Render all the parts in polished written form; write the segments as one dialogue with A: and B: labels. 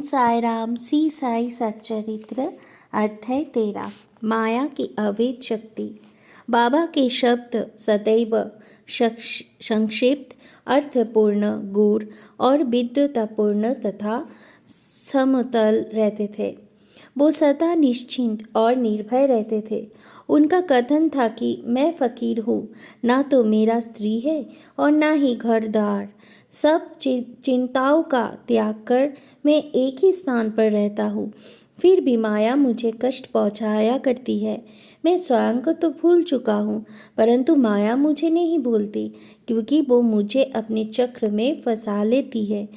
A: साई राम सी साई सच्चरित्र अध्याय 13 माया की अवैध शक्ति। बाबा के शब्द सदैव संक्षिप्त, अर्थपूर्ण, गूढ़ और विद्वतापूर्ण तथा समतल रहते थे। वो सदा निश्चिंत और निर्भय रहते थे। उनका कथन था कि मैं फकीर हूँ, ना तो मेरा स्त्री है और ना ही घर-द्वार। सब चिंताओं का त्याग कर मैं एक ही स्थान पर रहता हूँ। फिर भी माया मुझे कष्ट पहुँचाया करती है। मैं स्वयं को तो भूल चुका हूँ, परंतु माया मुझे नहीं भूलती, क्योंकि वो मुझे अपने चक्र में फंसा लेती है।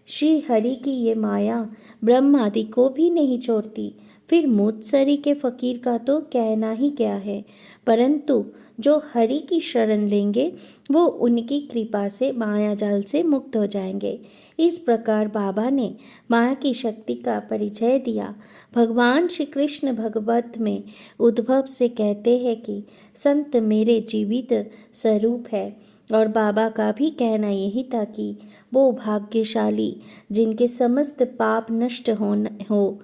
A: श्री हरि की ये माया ब्रह्म आदि को भी नहीं छोड़ती। फिर मुत्सरी के फकीर का तो कहना ही क्या है, परंतु जो हरि की शरण लेंगे वो उनकी कृपा से माया जाल से मुक्त हो जाएंगे। इस प्रकार बाबा ने माया की शक्ति का परिचय दिया। भगवान श्री कृष्ण भगवत में उद्भव से कहते हैं कि संत मेरे जीवित स्वरूप है, और बाबा का भी कहना यही था कि वो भाग्यशाली जिनके समस्त पाप नष्ट हो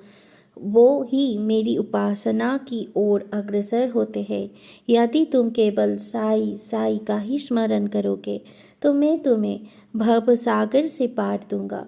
A: वो ही मेरी उपासना की ओर अग्रसर होते हैं। यदि तुम केवल साई साई का ही स्मरण करोगे तो मैं तुम्हें भव सागर से पार दूंगा।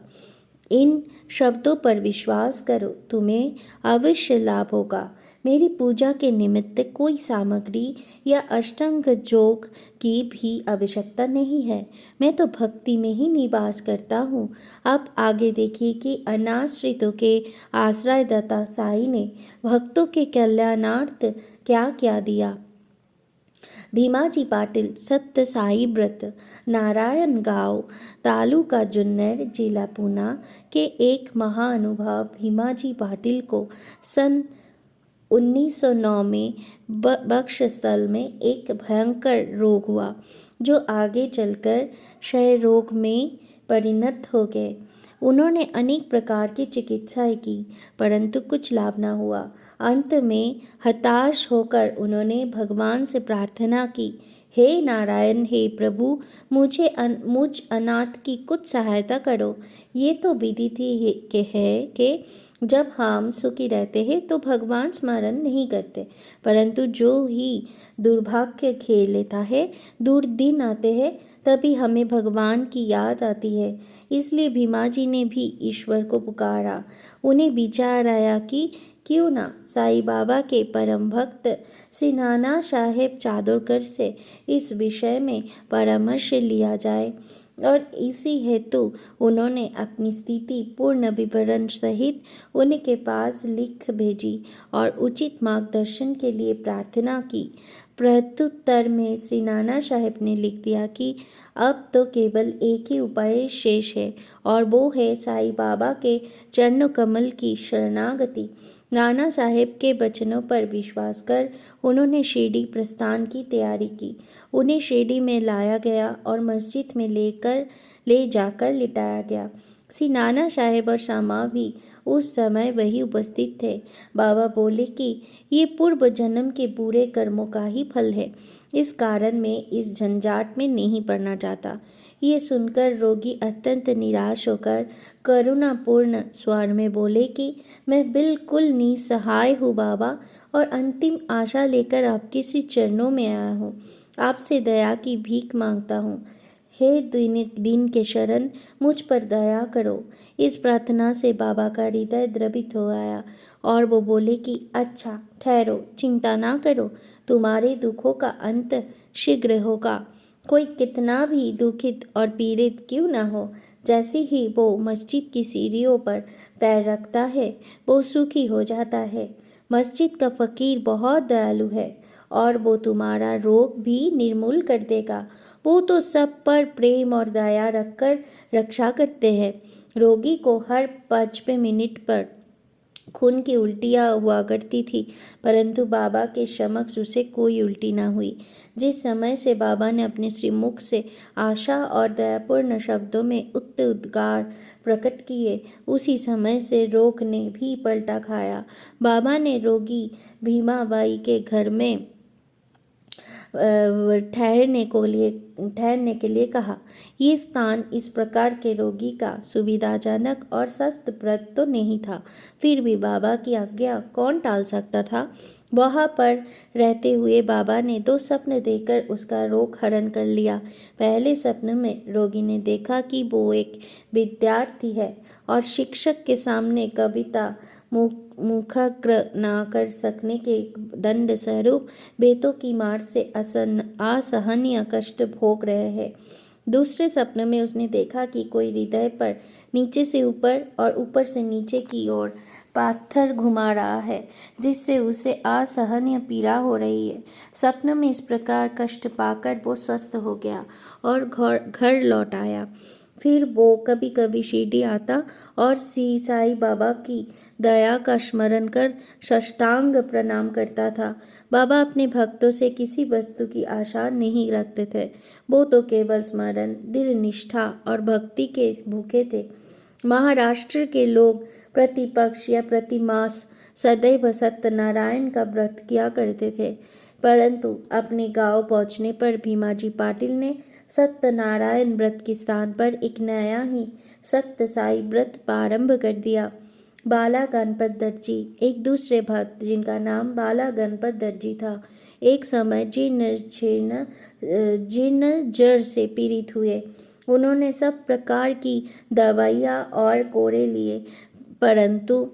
A: इन शब्दों पर विश्वास करो, तुम्हें अवश्य लाभ होगा। मेरी पूजा के निमित्त कोई सामग्री या अष्टांग योग की भी आवश्यकता नहीं है। मैं तो भक्ति में ही निवास करता हूँ। अब आगे देखिए कि अनाश्रितों के आश्रयदाता साई ने भक्तों के कल्याणार्थ क्या क्या दिया। भीमाजी पाटिल, सत्य साई व्रत, नारायण गांव, तालुका जुन्नर, जिला पूना के एक महाअनुभव भीमाजी पाटिल को सन 1909 में बक्षस्थल में एक भयंकर रोग हुआ, जो आगे चलकर क्षय रोग में परिणत हो गए। उन्होंने अनेक प्रकार की चिकित्साएं की, परंतु कुछ लाभ न हुआ। अंत में हताश होकर उन्होंने भगवान से प्रार्थना की, हे नारायण, हे प्रभु, मुझ अनाथ की कुछ सहायता करो। ये तो विधि थी कि जब हम सुखी रहते हैं तो भगवान स्मरण नहीं करते, परंतु जो ही दुर्भाग्य घेर लेता है, दुर्दिन आते हैं, तभी हमें भगवान की याद आती है। इसलिए भीमाजी ने भी ईश्वर को पुकारा। उन्हें विचार आया कि क्यों ना साईं बाबा के परम भक्त श्री नाना साहेब चादोरकर से इस विषय में परामर्श लिया जाए, और इसी हेतु उन्होंने अपनी स्थिति पूर्ण विवरण सहित उनके पास लिख भेजी और उचित मार्गदर्शन के लिए प्रार्थना की। प्रत्युत्तर में श्री नाना साहेब ने लिख दिया कि अब तो केवल एक ही उपाय शेष है, और वो है साईं बाबा के चरण कमल की शरणागति। नाना साहेब के वचनों पर विश्वास कर उन्होंने शिरडी प्रस्थान की तैयारी की। उन्हें शिरडी में लाया गया और मस्जिद में ले जाकर लिटाया गया। श्री नाना साहेब और शामा भी उस समय वही उपस्थित थे। बाबा बोले कि ये पूर्व जन्म के बुरे कर्मों का ही फल है, इस कारण मैं इस झंझाट में नहीं पड़ना चाहता। ये सुनकर रोगी अत्यंत निराश होकर करुणापूर्ण स्वर में बोले कि मैं बिल्कुल निसहाय हूँ बाबा, और अंतिम आशा लेकर आपके श्री चरणों में आया हूँ। आपसे दया की भीख मांगता हूँ। हे दिन के शरण, मुझ पर दया करो। इस प्रार्थना से बाबा का हृदय द्रवित हो आया और वो बोले कि अच्छा ठहरो, चिंता ना करो, तुम्हारे दुखों का अंत शीघ्र होगा। कोई कितना भी दुखित और पीड़ित क्यों न हो, जैसे ही वो मस्जिद की सीढ़ियों पर पैर रखता है वो सुखी हो जाता है। मस्जिद का फकीर बहुत दयालु है और वो तुम्हारा रोग भी निर्मूल कर देगा। वो तो सब पर प्रेम और दया रखकर रक्षा करते हैं। रोगी को हर 5 मिनट पर खून की उल्टियाँ हुआ करती थी, परंतु बाबा के समक्ष उसे कोई उल्टी न हुई। जिस समय से बाबा ने अपने श्रीमुख से आशा और दयापूर्ण शब्दों में उक्त उद्गार प्रकट किए, उसी समय से रोग ने भी पलटा खाया। बाबा ने रोगी भीमाबाई के घर में ठहरने के लिए कहा। ये स्थान इस प्रकार के रोगी का सुविधाजनक और सस्तप्रद तो नहीं था, फिर भी बाबा की आज्ञा कौन टाल सकता था। वहाँ पर रहते हुए बाबा ने 2 स्वप्न देखकर उसका रोग हरण कर लिया। पहले स्वप्न में रोगी ने देखा कि वो एक विद्यार्थी है और शिक्षक के सामने कविता मुखग्र न कर सकने के दंड स्वरूप बेतों की मार से असहनीय कष्ट भोग रहे हैं। दूसरे सपने में उसने देखा कि कोई हृदय पर नीचे से ऊपर और ऊपर से नीचे की ओर पाथर घुमा रहा है, जिससे उसे असहनीय पीड़ा हो रही है। सपने में इस प्रकार कष्ट पाकर वो स्वस्थ हो गया और घर लौट आया। फिर वो कभी कभी शिरडी आता और साईं बाबा की दया का स्मरण कर साष्टांग प्रणाम करता था। बाबा अपने भक्तों से किसी वस्तु की आशा नहीं रखते थे, वो तो केवल स्मरण, दृढ़ निष्ठा और भक्ति के भूखे थे। महाराष्ट्र के लोग प्रतिपक्ष या प्रतिमास सदैव सत्यनारायण का व्रत किया करते थे, परंतु अपने गांव पहुंचने पर भीमाजी पाटिल ने सत्यनारायण व्रत के स्थान पर एक नया ही सत्य साई व्रत प्रारंभ कर दिया। बाला गणपत दर्जी एक दूसरे भक्त जिनका नाम बाला गणपत दर्जी था, एक समय जीर्ण जड़ से पीड़ित हुए। उन्होंने सब प्रकार की दवाइयाँ और कोड़े लिए, परंतु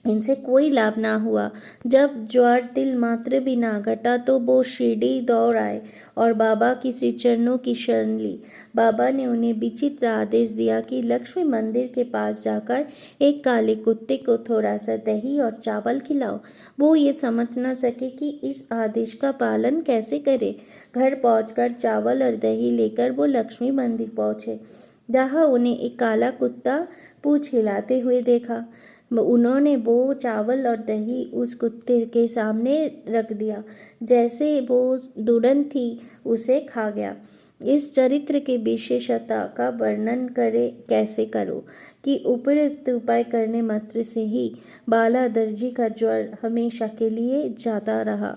A: इनसे कोई लाभ ना हुआ। जब ज्वर तिल मात्र भी ना घटा तो वो शिरडी दौड़ आए और बाबा की श्री चरणों की शरण ली। बाबा ने उन्हें विचित्र आदेश दिया कि लक्ष्मी मंदिर के पास जाकर एक काले कुत्ते को थोड़ा सा दही और चावल खिलाओ। वो ये समझ न सके कि इस आदेश का पालन कैसे करे। घर पहुंचकर चावल और दही लेकर वो लक्ष्मी मंदिर पहुंचे, जहाँ उन्हें एक काला कुत्ता पूंछ हिलाते हुए देखा। उन्होंने वो चावल और दही उस कुत्ते के सामने रख दिया, जैसे वो तुरंत ही उसे खा गया। इस चरित्र की विशेषता का वर्णन कैसे करो कि उपयुक्त उपाय करने मात्र से ही बाला दर्जी का ज्वर हमेशा के लिए जाता रहा।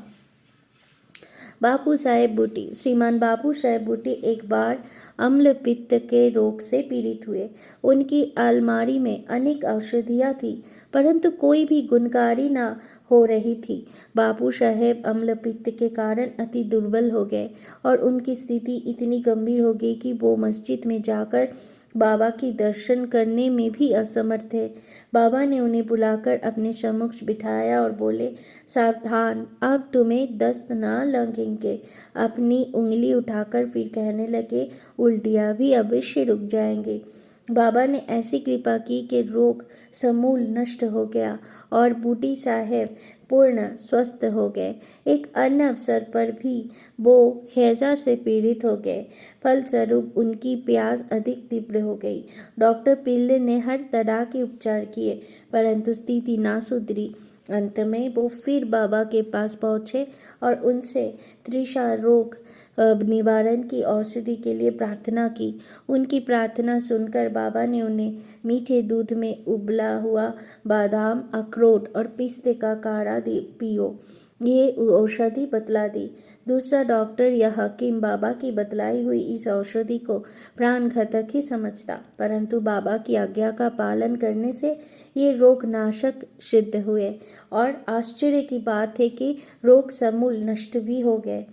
A: बापू साहेब बूटी श्रीमान बापू साहेब बूटी एक बार अम्ल पित्त के रोग से पीड़ित हुए। उनकी अलमारी में अनेक औषधियाँ थी, परंतु कोई भी गुणकारी न हो रही थी। बापू साहेब अम्ल पित्त के कारण अति दुर्बल हो गए और उनकी स्थिति इतनी गंभीर हो गई कि वो मस्जिद में जाकर बाबा की दर्शन करने में भी असमर्थ थे। बाबा ने उन्हें बुलाकर अपने समक्ष बिठाया और बोले, सावधान, अब तुम्हें दस्त न लगेंगे। अपनी उंगली उठाकर फिर कहने लगे, उल्टियाँ भी अवश्य रुक जाएंगे। बाबा ने ऐसी कृपा की कि रोग समूल नष्ट हो गया और बूटी साहेब पूर्ण स्वस्थ हो गए। एक अन्य अवसर पर भी वो हैजा से पीड़ित हो गए। फलस्वरूप उनकी प्यास अधिक तीव्र हो गई। डॉक्टर पिल्ले ने हर तरह के उपचार किए, परंतु स्थिति ना सुधरी। अंत में वो फिर बाबा के पास पहुँचे और उनसे तृषा रोग निवारण की औषधि के लिए प्रार्थना की। उनकी प्रार्थना सुनकर बाबा ने उन्हें मीठे दूध में उबला हुआ बादाम, अखरोट और पिस्ते का काढ़ा पियो, ये औषधि बतला दी। दूसरा डॉक्टर या हकीम बाबा की बतलाई हुई इस औषधि को प्राण घातक ही समझता, परंतु बाबा की आज्ञा का पालन करने से ये रोग नाशक सिद्ध हुए और आश्चर्य की बात है कि रोग समूल नष्ट भी हो गए।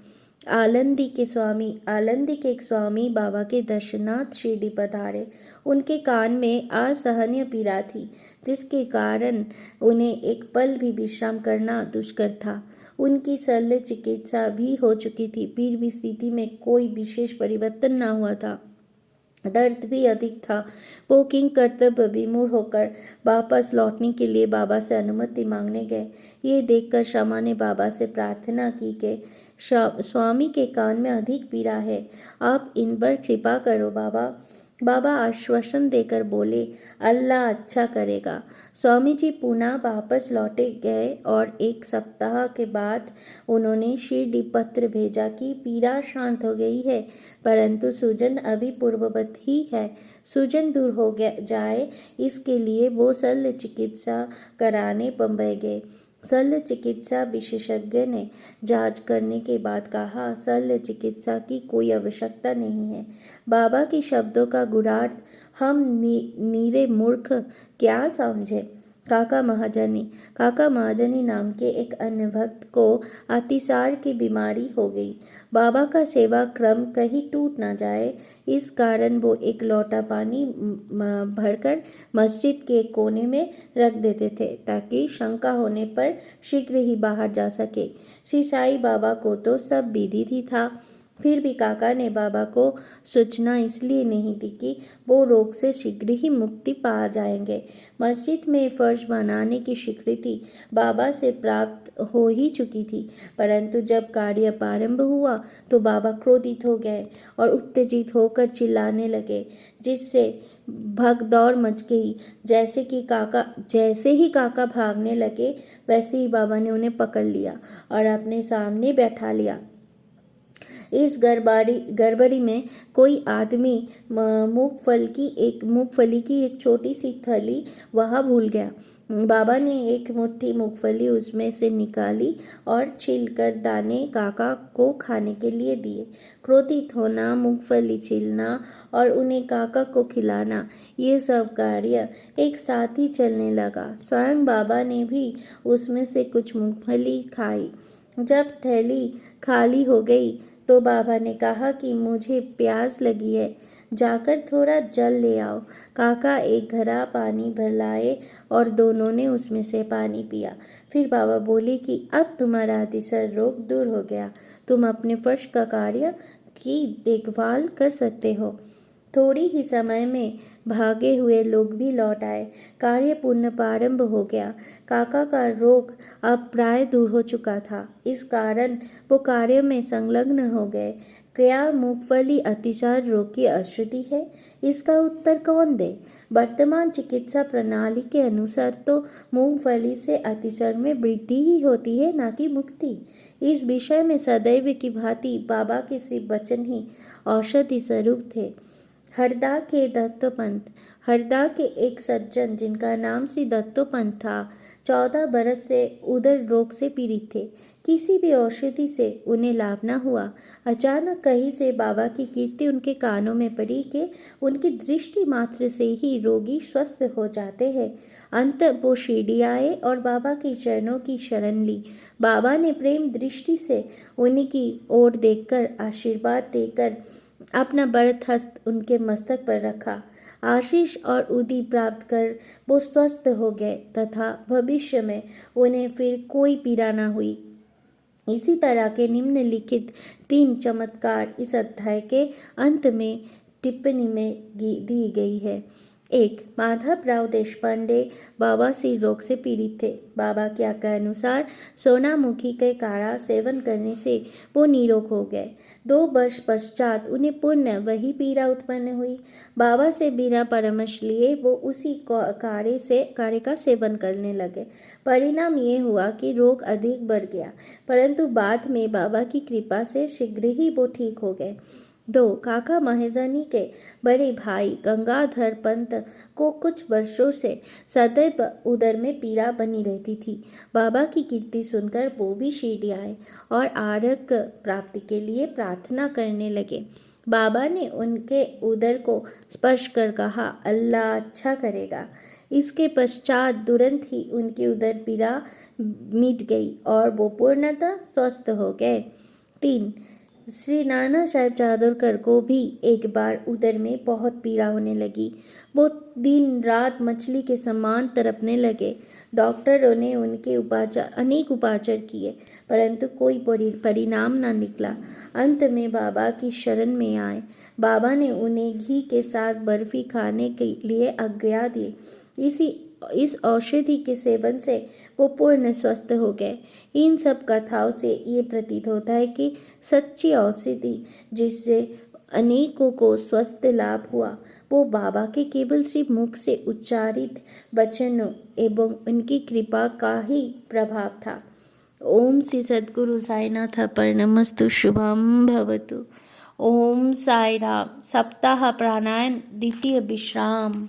A: आलंदी के एक स्वामी बाबा के दर्शनार्थ शिरडी पधारे। उनके कान में असहनीय पीड़ा थी, जिसके कारण उन्हें एक पल भी विश्राम करना दुष्कर था। उनकी शल्य चिकित्सा भी हो चुकी थी, फिर भी स्थिति में कोई विशेष परिवर्तन न हुआ था। दर्द भी अधिक था। वो किंग कर्तव्य विमूढ़ होकर वापस लौटने के लिए बाबा से अनुमति मांगने गए। ये देखकर शमा ने बाबा से प्रार्थना की कि स्वामी के कान में अधिक पीड़ा है, आप इन पर कृपा करो बाबा। बाबा आश्वासन देकर बोले, अल्लाह अच्छा करेगा। स्वामी जी पुनः वापस लौटे गए और एक सप्ताह के बाद उन्होंने शिरडी पत्र भेजा कि पीड़ा शांत हो गई है, परंतु सूजन अभी पूर्ववत ही है। सूजन दूर हो जाए इसके लिए वो शल्य चिकित्सा कराने बम्बई गए। शल्य चिकित्सा विशेषज्ञ ने जांच करने के बाद कहा, शल्य चिकित्सा की कोई आवश्यकता नहीं है। बाबा के शब्दों का गूढ़ार्थ हम नीरे मूर्ख क्या समझे। काका महाजनी नाम के एक अन्य भक्त को अतिसार की बीमारी हो गई। बाबा का सेवा क्रम कहीं टूट ना जाए, इस कारण वो एक लोटा पानी भरकर मस्जिद के कोने में रख देते थे ताकि शंका होने पर शीघ्र ही बाहर जा सके। श्री साई बाबा को तो सब विधि था, फिर भी काका ने बाबा को सूचना इसलिए नहीं दी कि वो रोग से शीघ्र ही मुक्ति पा जाएंगे। मस्जिद में फर्श बनाने की स्वीकृति बाबा से प्राप्त हो ही चुकी थी, परंतु जब कार्य प्रारंभ हुआ तो बाबा क्रोधित हो गए और उत्तेजित होकर चिल्लाने लगे, जिससे भगदौड़ मच गई। जैसे ही काका भागने लगे, वैसे ही बाबा ने उन्हें पकड़ लिया और अपने सामने बैठा लिया। इस गड़बड़ी में कोई आदमी मूंगफली की एक छोटी सी थैली वहाँ भूल गया। बाबा ने एक मुट्ठी मूंगफली उसमें से निकाली और छीलकर दाने काका को खाने के लिए दिए। क्रोधित होना, मूंगफली छीलना और उन्हें काका को खिलाना, ये सब कार्य एक साथ ही चलने लगा। स्वयं बाबा ने भी उसमें से कुछ मूंगफली खाई। जब थैली खाली हो गई तो बाबा ने कहा कि मुझे प्यास लगी है, जाकर थोड़ा जल ले आओ। काका एक घड़ा पानी भर लाए और दोनों ने उसमें से पानी पिया। फिर बाबा बोले कि अब तुम्हारा अतिसार रोग दूर हो गया, तुम अपने फर्श का कार्य की देखभाल कर सकते हो। थोड़ी ही समय में भागे हुए लोग भी लौट आए। कार्य पुनः प्रारंभ हो गया। काका का रोग अब प्राय दूर हो चुका था, इस कारण वो कार्य में संलग्न हो गए। क्या मूंगफली अतिसार रोग की औषधि है? इसका उत्तर कौन दे? वर्तमान चिकित्सा प्रणाली के अनुसार तो मूंगफली से अतिसार में वृद्धि ही होती है, ना कि मुक्ति। इस विषय में सदैव की भांति बाबा के श्री वचन ही औषधि स्वरूप थे। हरदा के एक सज्जन जिनका नाम श्री दत्तोपंत था, 14 बरस से उदर रोग से पीड़ित थे। किसी भी औषधि से उन्हें लाभ न हुआ। अचानक कहीं से बाबा की कीर्ति उनके कानों में पड़ी कि उनकी दृष्टि मात्र से ही रोगी स्वस्थ हो जाते हैं। अंत वो शिरडी आए और बाबा के चरणों की शरण ली। बाबा ने प्रेम दृष्टि से उनकी ओर देखकर आशीर्वाद देकर अपना बरत हस्त उनके मस्तक पर रखा। आशीष और उदी प्राप्त कर वो स्वस्थ हो गए तथा भविष्य में उन्हें फिर कोई पीड़ा न हुई। इसी तरह के निम्नलिखित 3 चमत्कार इस अध्याय के अंत में टिप्पणी में दी गई है। 1. माधवराव देशपांडे बाबा से रोग से पीड़ित थे। बाबा के आज्ञा अनुसार सोनामुखी के काढ़ा सेवन करने से वो निरोग हो गए। 2 वर्ष पश्चात उन्हें पुनः वही पीड़ा उत्पन्न हुई। बाबा से बिना परामर्श लिए वो उसी काढ़े का सेवन करने लगे। परिणाम ये हुआ कि रोग अधिक बढ़ गया, परंतु बाद में बाबा की कृपा से शीघ्र ही वो ठीक हो गए। 2. काका महाजनी के बड़े भाई गंगाधर पंत को कुछ वर्षों से सदैव उदर में पीड़ा बनी रहती थी। बाबा की कीर्ति सुनकर वो भी शिरडी आए और आरोग्य प्राप्ति के लिए प्रार्थना करने लगे। बाबा ने उनके उदर को स्पर्श कर कहा, अल्लाह अच्छा करेगा। इसके पश्चात तुरंत ही उनकी उदर पीड़ा मिट गई और वो पूर्णतः स्वस्थ हो गए। 3. श्री नाना साहेब चादोरकर को भी एक बार उदर में बहुत पीड़ा होने लगी। वो दिन रात मछली के समान तड़पने लगे। डॉक्टरों ने उनके अनेक उपचार किए, परंतु कोई परिणाम न निकला। अंत में बाबा की शरण में आए। बाबा ने उन्हें घी के साथ बर्फी खाने के लिए आज्ञा दी। इस औषधि के सेवन से वो पूर्ण स्वस्थ हो गए। इन सब कथाओं से ये प्रतीत होता है कि सच्ची औषधि जिससे अनेकों को स्वस्थ लाभ हुआ, वो बाबा के केवल सिर्फ मुख से उच्चारित वचनों एवं उनकी कृपा का ही प्रभाव था। ओम श्री सद्गुरु साईनाथ अर्पणमस्तु। शुभम भवतु। ओम साई राम। सप्ताह प्राणायाम द्वितीय विश्राम।